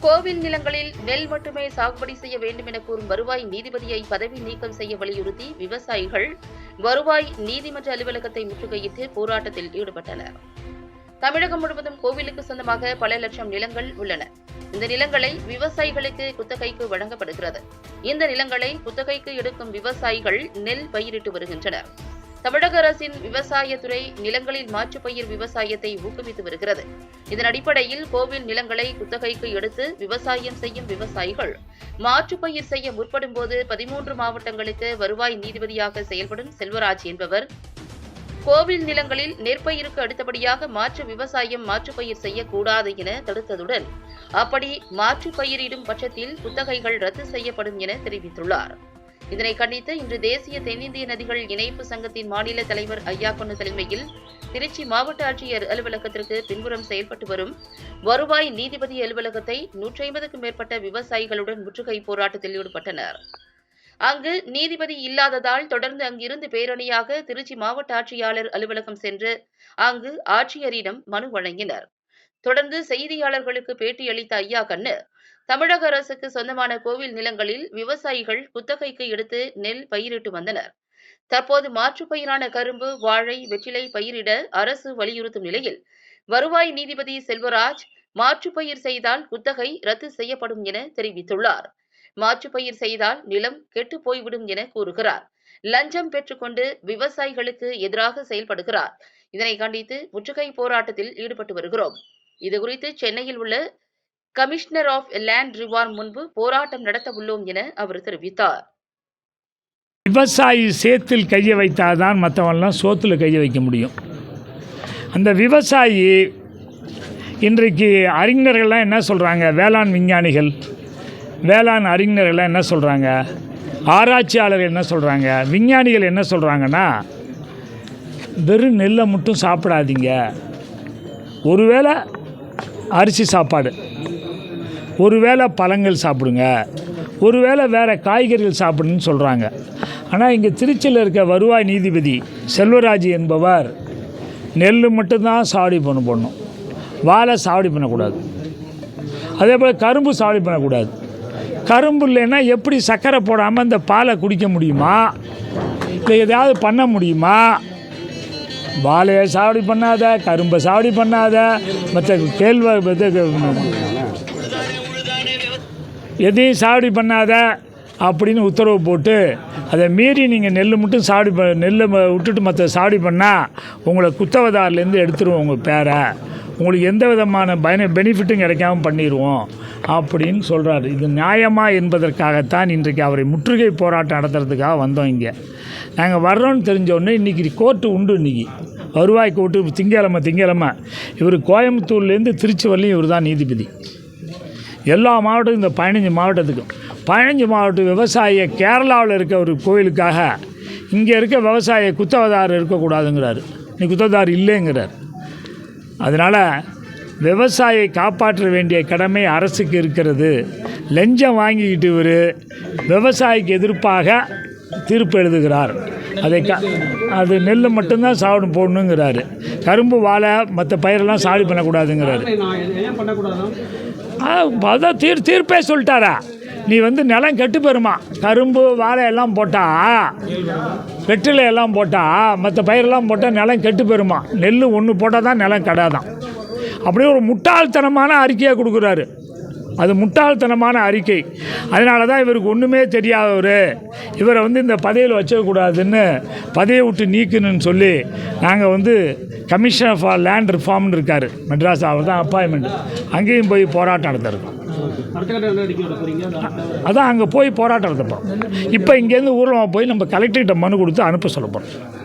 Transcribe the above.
கோவில் நிலங்களில் நெல் மட்டுமே சாகுபடி செய்ய வேண்டும் என கூறும் வருவாய் நீதிபதியை பதவி நீக்கம் செய்ய வலியுறுத்தி விவசாயிகள் வருவாய் நீதிமன்ற அலுவலகத்தை முற்றுகையிட்டு போராட்டத்தில் ஈடுபட்டனர். தமிழகம் முழுவதும் கோவிலுக்கு சொந்தமாக பல லட்சம் நிலங்கள் உள்ளன. இந்த நிலங்களை விவசாயிகளுக்கு குத்தகைக்கு வழங்கப்படுகிறது. இந்த நிலங்களை குத்தகைக்கு எடுக்கும் விவசாயிகள் நெல் பயிரிட்டு வருகின்றனர். தமிழக அரசின் விவசாயத்துறை நிலங்களில் மாற்றுப்பயிர் விவசாயத்தை ஊக்குவித்து வருகிறது. இதன் அடிப்படையில் கோவில் நிலங்களை குத்தகைக்கு எடுத்து விவசாயம் செய்யும் விவசாயிகள் மாற்றுப்பயிர் செய்ய முற்படும் போது 13 மாவட்டங்களுக்கு வருவாய் நீதிபதியாக செயல்படும் செல்வராஜ் என்பவர் கோவில் நிலங்களில் நெற்பயிருக்கு அடுத்தபடியாக மாற்று விவசாயம் மாற்றுப்பயிர் செய்யக்கூடாது என தடுத்ததுடன் அப்படி மாற்றுப்பயிரிடும் பட்சத்தில் குத்தகைகள் ரத்து செய்யப்படும் என தெரிவித்துள்ளார். இதனை கண்டித்து இன்று தேசிய தென்னிந்திய நதிகள் இணைப்பு சங்கத்தின் மாநில தலைவர் ஐயாக்கொன்னு தலைமையில் திருச்சி மாவட்ட ஆட்சியர் அலுவலகத்திற்கு பின்புறம் செயல்பட்டு வரும் வருவாய் நீதிபதி அலுவலகத்தை 150க்கும் மேற்பட்ட விவசாயிகளுடன் முற்றுகை போராட்டத்தில் ஈடுபட்டனர். அங்கு நீதிபதி இல்லாததால் தொடர்ந்து அங்கிருந்து பேரணியாக திருச்சி மாவட்ட ஆட்சியாளர் அலுவலகம் சென்று அங்கு ஆட்சியரிடம் மனு வழங்கினர். தொடர்ந்து செய்தியாளர்களுக்கு பேட்டியளித்த ஐயாக்கண்ணு, தமிழக அரசுக்கு சொந்தமான கோவில் நிலங்களில் விவசாயிகள் குத்தகைக்கு எடுத்து நெல் பயிரிட்டு வந்தனர். தற்போது மாற்றுப்பயிரான கரும்பு, வாழை, வெற்றிலை பயிரிட அரசு வலியுறுத்தும் நிலையில் வருவாய் நீதிபதி செல்வராஜ் மாற்றுப்பயிர் செய்தால் குத்தகை ரத்து செய்யப்படும் என தெரிவித்துள்ளார். மாற்றுப்பயிர் செய்தால் நிலம் கெட்டு போய்விடும் என கூறுகிறார். லஞ்சம் பெற்றுக்கொண்டு விவசாயிகளுக்கு எதிராக செயல்படுகிறார். இதனை கண்டித்து முற்றுகை போராட்டத்தில் ஈடுபட்டு வருகிறோம். இதுகுறித்து சென்னையில் உள்ள கமிஷனர் ஆஃப் லேண்ட் ரிவார்ம் முன்பு போராட்டம் நடத்த உள்ளோம் என அவர் தெரிவித்தார். விவசாயி சேத்தில் கையை வைத்தால்தான் மற்றவெல்லாம் சோத்தில் கையை வைக்க முடியும். அந்த விவசாயி இன்றைக்கு அறிஞர்கள்லாம் என்ன சொல்கிறாங்க, வேளாண் விஞ்ஞானிகள், வேளாண் அறிஞர்கள்லாம் என்ன சொல்கிறாங்க, ஆராய்ச்சியாளர்கள் என்ன சொல்கிறாங்க, விஞ்ஞானிகள் என்ன சொல்கிறாங்கன்னா, வெறும் நெல்லை மட்டும் சாப்பிடாதீங்க, ஒருவேளை அரிசி சாப்பாடு, ஒருவேளை பழங்கள் சாப்பிடுங்க, ஒருவேளை வேறு காய்கறிகள் சாப்பிடுன்னு சொல்கிறாங்க. ஆனால் இங்கே திருச்சியில் இருக்க வருவாய் நீதிபதி செல்வராஜ் என்பவர் நெல் மட்டும்தான் சாவடி பண்ணணும், வாழை சாவடி பண்ணக்கூடாது, அதே போல் கரும்பு சாவடி பண்ணக்கூடாது. கரும்பு இல்லைன்னா எப்படி சர்க்கரை போடாமல் இந்த பாலை குடிக்க முடியுமா, இல்லை எதாவது பண்ண முடியுமா? வாழையை சாவடி பண்ணாத, கரும்பை சாவடி பண்ணாத, மற்ற எதையும் சாவடி பண்ணாத அப்படின்னு உத்தரவு போட்டு அதை மீறி நீங்கள் நெல் மட்டும் சாவடி நெல்லை விட்டுட்டு மற்ற சாவடி பண்ணால் உங்களை குத்தவதாரிலேருந்து எடுத்துருவோம், உங்கள் பேரை, உங்களுக்கு எந்த விதமான பெனிஃபிட்டும் கிடைக்காம பண்ணிடுவோம் அப்படின்னு சொல்கிறாரு. இது நியாயமா என்பதற்காகத்தான் இன்றைக்கு அவரை முற்றுகை போராட்டம் நடத்துறதுக்காக வந்தோம். இங்கே நாங்கள் வர்றோன்னு தெரிஞ்சோடனே இன்றைக்கி கோர்ட்டு உண்டு. இன்றைக்கி வருவாய் கோர்ட்டு திங்கக்கிழமை இவர் கோயம்புத்தூர்லேருந்து திருச்சி வரலையும் இவர் தான் நீதிபதி. எல்லா மாவட்டத்துக்கும், இந்த 15 மாவட்டத்துக்கும் 15 மாவட்ட விவசாய கேரளாவில் இருக்க ஒரு கோயிலுக்காக இங்கே இருக்க விவசாய குத்தவதார் இருக்கக்கூடாதுங்கிறாரு. நீ குத்தவதார் இல்லைங்கிறார். அதனால் விவசாயியை காப்பாற்ற வேண்டிய கடமை அரசுக்கு இருக்கிறது. லஞ்சம் வாங்கிக்கிட்டு இவர் விவசாயிக்கு எதிர்ப்பாக தீர்ப்பு எழுதுகிறார். அது நெல் மட்டும்தான் சாவடி போடணுங்கிறாரு. கரும்பு, வாழை, மற்ற பயிரெல்லாம் சாவடி பண்ணக்கூடாதுங்கிறாரு. அதான் தீர்ப்பே சொல்லிட்டாரா? நீ நிலம் கெட்டு போயிருமா, கரும்பு, வாழை எல்லாம் போட்டால், வெற்றிலை எல்லாம் போட்டால், மற்ற பயிரெல்லாம் போட்டால் நிலம் கெட்டு போயிருமா. நெல் ஒன்று போட்டால் தான் நிலம் கெடாதான். அப்படியே ஒரு முட்டாள்தனமான அறிக்கையை கொடுக்குறாரு. அது முட்டாள்தனமான அறிக்கை. அதனால தான் இவருக்கு ஒன்றுமே தெரியாதவர் இவரை இந்த பதவியில் வச்சக்கூடாதுன்னு பதவியை விட்டு நீக்கணும்னு சொல்லி நாங்கள் கமிஷனர் ஃபார் லேண்ட் ரிஃபார்ம்னு இருக்கார் மெட்ராஸ், அவர் தான் அப்பாயின்மெண்ட், அங்கேயும் போய் போராட்டம் நடத்துறோம். அதான் அங்கே போய் போராட்டம் நடத்தப்போம். இப்போ இங்கேருந்து ஊரில் போய் நம்ம கலெக்டர்கிட்ட மனு கொடுத்து அனுப்ப சொல்ல போகிறோம்.